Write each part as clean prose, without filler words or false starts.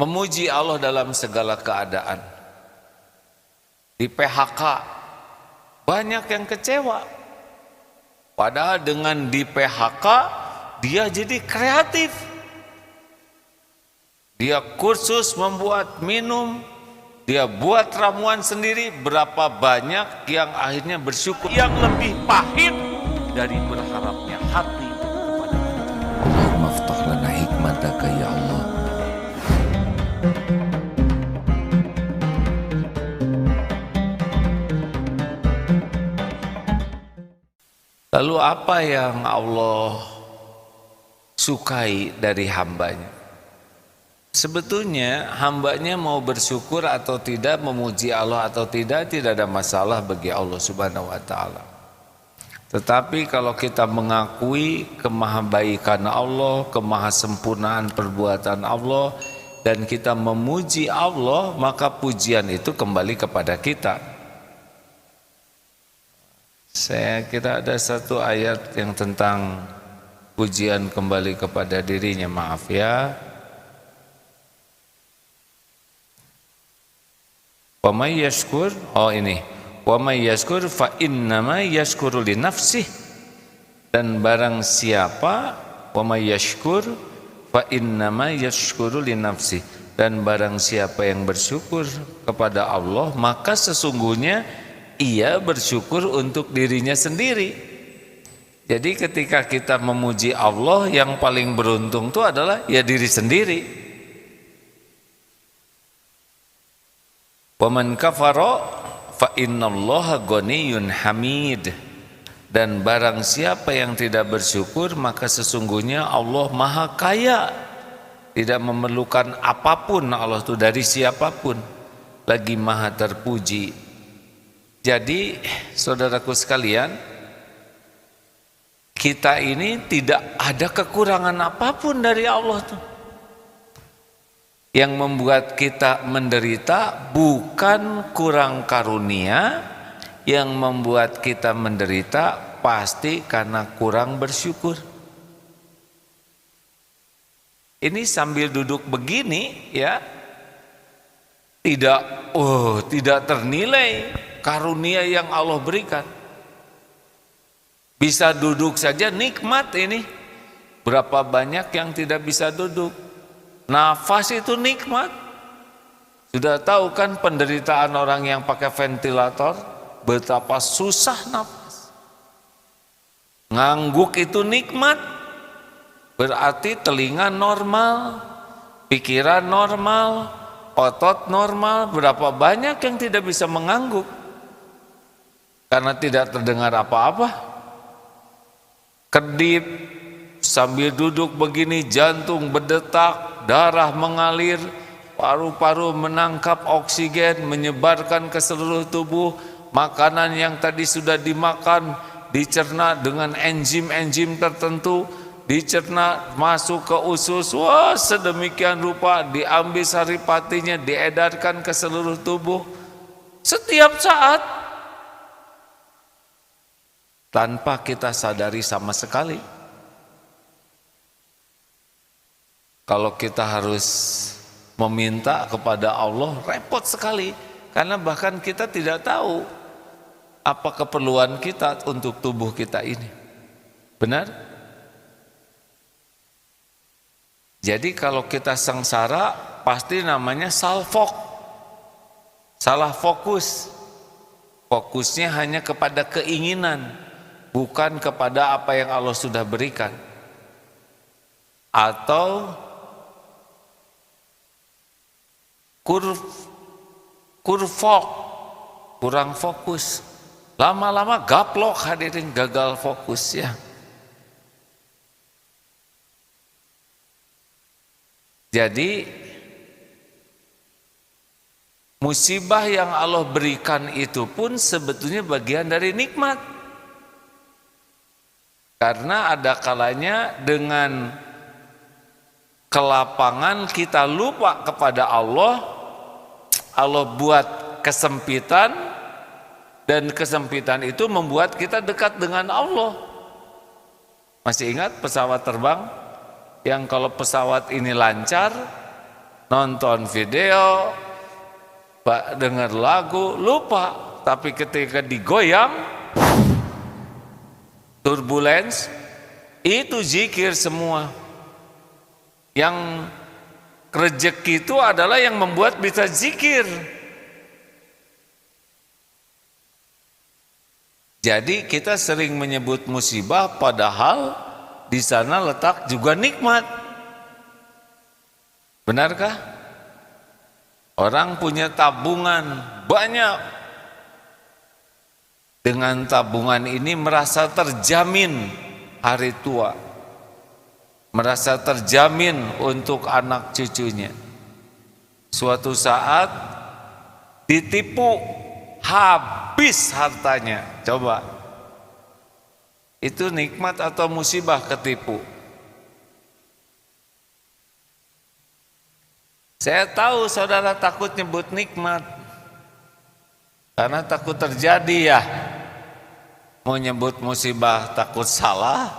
memuji Allah dalam segala keadaan. Di PHK banyak yang kecewa, padahal dengan di PHK dia jadi kreatif. Dia kursus membuat minum, dia buat ramuan sendiri. Berapa banyak yang akhirnya bersyukur, yang lebih pahit dari berharapnya hati kepada Allah. Allahumma aftah lana hikmataka ya Allah. Lalu apa yang Allah sukai dari hambanya? Sebetulnya hambanya mau bersyukur atau tidak, memuji Allah atau tidak ada masalah bagi Allah Subhanahu wa ta'ala. Tetapi kalau kita mengakui kemahabaikan Allah, kemahasempurnaan perbuatan Allah, dan kita memuji Allah, maka pujian itu kembali kepada kita. Saya kira ada satu ayat yang tentang pujian kembali kepada dirinya, maaf ya. Wa may yashkur, ini. Wa may yashkur fa innama yashkuru li nafsih. Dan barang siapa, wa may yashkur fa innama yashkuru li nafsih. Dan barang siapa yang bersyukur kepada Allah, maka sesungguhnya ia bersyukur untuk dirinya sendiri. Jadi ketika kita memuji Allah, yang paling beruntung itu adalah ya diri sendiri. Wa man kafara fa innallaha ghaniyyun hamid. Dan barang siapa yang tidak bersyukur, maka sesungguhnya Allah Maha Kaya, tidak memerlukan apapun Allah itu dari siapapun, lagi Maha terpuji. Jadi saudaraku sekalian, kita ini tidak ada kekurangan apapun dari Allah tuh. Yang membuat kita menderita bukan kurang karunia, yang membuat kita menderita pasti karena kurang bersyukur. Ini sambil duduk begini ya, tidak ternilai karunia yang Allah berikan. Bisa duduk saja nikmat ini. Berapa banyak yang tidak bisa duduk? Nafas itu nikmat. Sudah tahu kan penderitaan orang yang pakai ventilator, betapa susah nafas. Ngangguk itu nikmat. Berarti telinga normal, pikiran normal, otot normal. Berapa banyak yang tidak bisa mengangguk karena tidak terdengar apa-apa. Kedip, sambil duduk begini jantung berdetak, darah mengalir, paru-paru menangkap oksigen, menyebarkan ke seluruh tubuh. Makanan yang tadi sudah dimakan dicerna dengan enzim-enzim tertentu, dicerna masuk ke usus, wah sedemikian rupa, diambil saripatinya, diedarkan ke seluruh tubuh setiap saat tanpa kita sadari sama sekali. Kalau kita harus meminta kepada Allah, repot sekali, karena bahkan kita tidak tahu apa keperluan kita untuk tubuh kita ini. Benar? Jadi kalau kita sengsara, pasti namanya salfok, salah fokus. Fokusnya hanya kepada keinginan, bukan kepada apa yang Allah sudah berikan. Atau kurfok, kurang fokus. Lama-lama gaplok, hadirin, gagal fokus ya. Jadi musibah yang Allah berikan itu pun sebetulnya bagian dari nikmat. Karena ada kalanya dengan kelapangan kita lupa kepada Allah, Allah buat kesempitan, dan kesempitan itu membuat kita dekat dengan Allah. Masih ingat pesawat terbang? Yang kalau pesawat ini lancar, nonton video, dengar lagu, lupa. Tapi ketika digoyang, turbulence, itu zikir semua. Yang rezeki itu adalah yang membuat bisa zikir. Jadi kita sering menyebut musibah, padahal di sana letak juga nikmat. Benarkah? Orang punya tabungan banyak. Dengan tabungan ini merasa terjamin hari tua. Merasa terjamin untuk anak cucunya. Suatu saat ditipu, habis hartanya. Coba, itu nikmat atau musibah ketipu? Saya tahu saudara takut nyebut nikmat, karena takut terjadi ya. Mau nyebut musibah takut salah,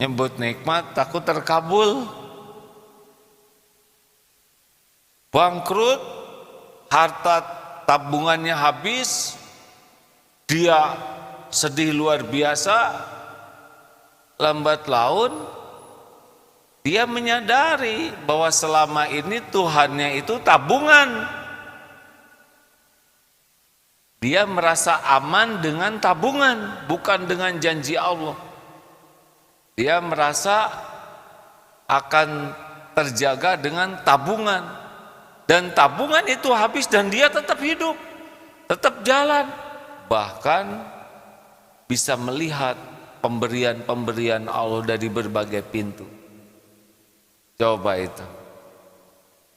nyebut nikmat takut terkabul. Bangkrut, harta tabungannya habis, dia sedih luar biasa. Lambat laun dia menyadari bahwa selama ini Tuhannya itu tabungan. Dia merasa aman dengan tabungan, bukan dengan janji Allah. Dia merasa akan terjaga dengan tabungan. Dan tabungan itu habis dan dia tetap hidup, tetap jalan. Bahkan bisa melihat pemberian-pemberian Allah dari berbagai pintu. Coba itu.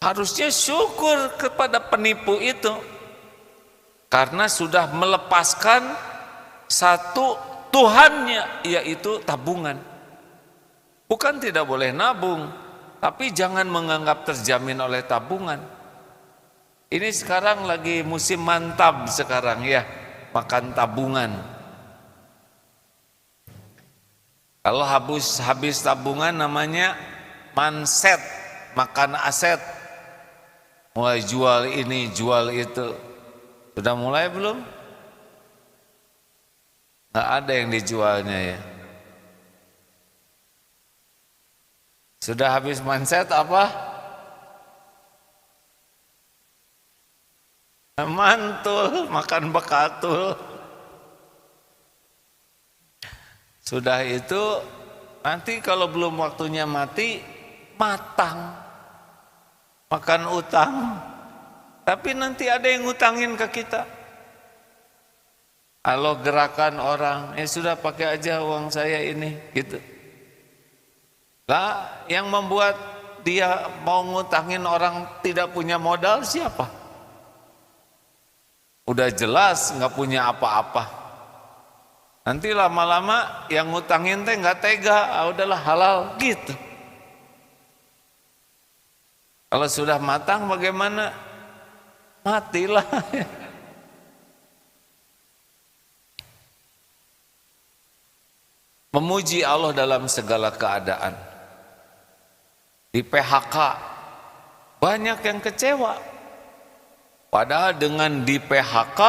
Harusnya syukur kepada penipu itu. Karena sudah melepaskan satu Tuhannya, yaitu tabungan. Bukan tidak boleh nabung, tapi jangan menganggap terjamin oleh tabungan. Ini sekarang lagi musim mantap sekarang ya, makan tabungan. Kalau habis tabungan namanya manset, makan aset. Mulai jual ini, jual itu. Sudah mulai belum? Nggak ada yang dijualnya ya. Sudah habis manset apa? Mantul, makan bekatul. Sudah itu nanti kalau belum waktunya mati, matang. Makan utang. Tapi nanti ada yang ngutangin ke kita. Kalau gerakan orang, sudah pakai aja uang saya ini, gitu. Lah, yang membuat dia mau ngutangin orang tidak punya modal siapa? Udah jelas nggak punya apa-apa. Nanti lama-lama yang ngutangin teh nggak tega, udahlah halal, gitu. Kalau sudah matang bagaimana? Matilah. Memuji Allah dalam segala keadaan. Di PHK banyak yang kecewa. Padahal dengan di PHK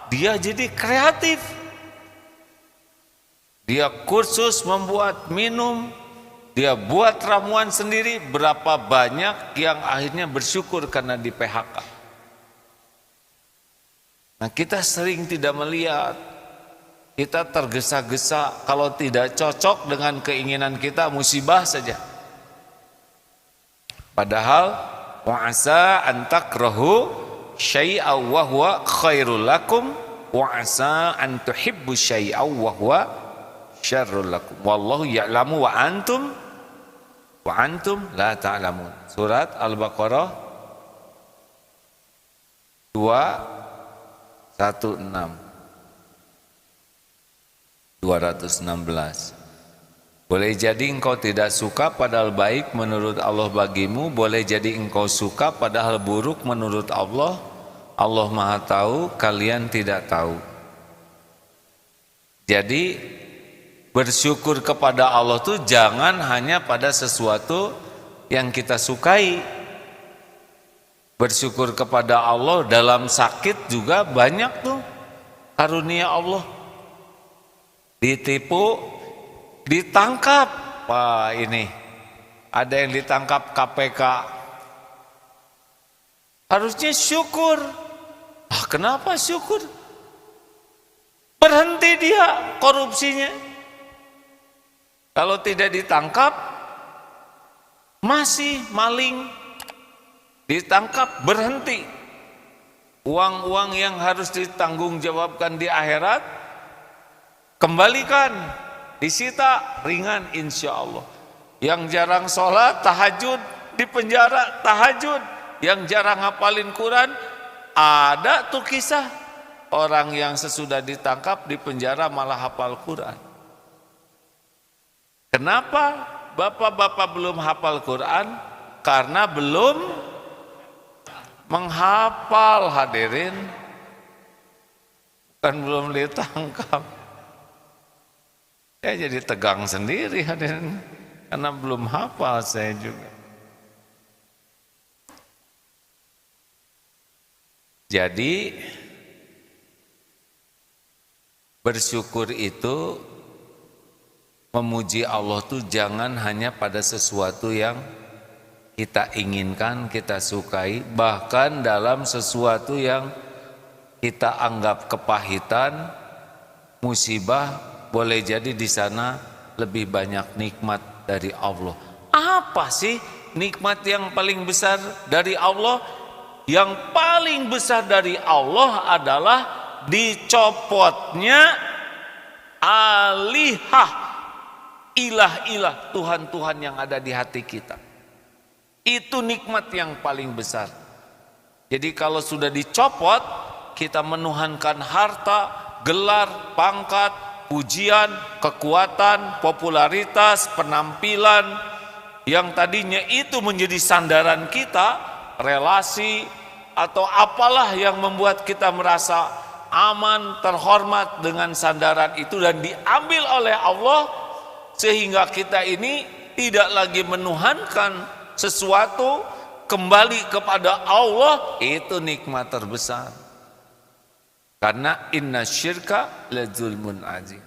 dia jadi kreatif. Dia kursus membuat minum, dia buat ramuan sendiri. Berapa banyak yang akhirnya bersyukur karena di PHK. Nah, kita sering tidak melihat, kita tergesa-gesa, kalau tidak cocok dengan keinginan kita, musibah saja. Padahal wa'asa an takrahu syai'aw wa huwa khairul lakum wa'asa an tuhibbu syai'aw wa huwa syarrul lakum wallahu ya'lamu wa antum la ta'lamun. Surat Al-Baqarah 216. Boleh jadi engkau tidak suka padahal baik menurut Allah bagimu, boleh jadi engkau suka padahal buruk menurut Allah. Allah Maha tahu, kalian tidak tahu. Jadi bersyukur kepada Allah tuh jangan hanya pada sesuatu yang kita sukai, Bersyukur kepada Allah dalam sakit juga banyak tuh karunia Allah. Ditipu, ditangkap. Wah, ini ada yang ditangkap KPK. Harusnya syukur. Kenapa syukur? Berhenti dia korupsinya. Kalau tidak ditangkap, masih maling. Ditangkap, berhenti. Uang-uang yang harus ditanggungjawabkan di akhirat, kembalikan, disita, ringan insya Allah. Yang jarang sholat, tahajud, di penjara, tahajud. Yang jarang hafalin Quran, ada tuh kisah orang yang sesudah ditangkap di penjara malah hafal Quran. Kenapa bapak-bapak belum hafal Quran? Karena belum menghafal, hadirin. Bukan belum ditangkap. Ya jadi tegang sendiri, hadirin, karena belum hafal saya juga. Jadi bersyukur itu, memuji Allah tuh jangan hanya pada sesuatu yang kita inginkan, kita sukai, bahkan dalam sesuatu yang kita anggap kepahitan, musibah, boleh jadi di sana lebih banyak nikmat dari Allah. Apa sih nikmat yang paling besar dari Allah? Yang paling besar dari Allah adalah dicopotnya alihah, ilah-ilah, Tuhan-Tuhan yang ada di hati kita. Itu nikmat yang paling besar. Jadi kalau sudah dicopot, kita menuhankan harta, gelar, pangkat, pujian, kekuatan, popularitas, penampilan yang tadinya itu menjadi sandaran kita, relasi atau apalah yang membuat kita merasa aman, terhormat dengan sandaran itu, dan diambil oleh Allah sehingga kita ini tidak lagi menuhankan sesuatu, kembali kepada Allah. Itu nikmat terbesar. Karena inna syirka la zulmun azim.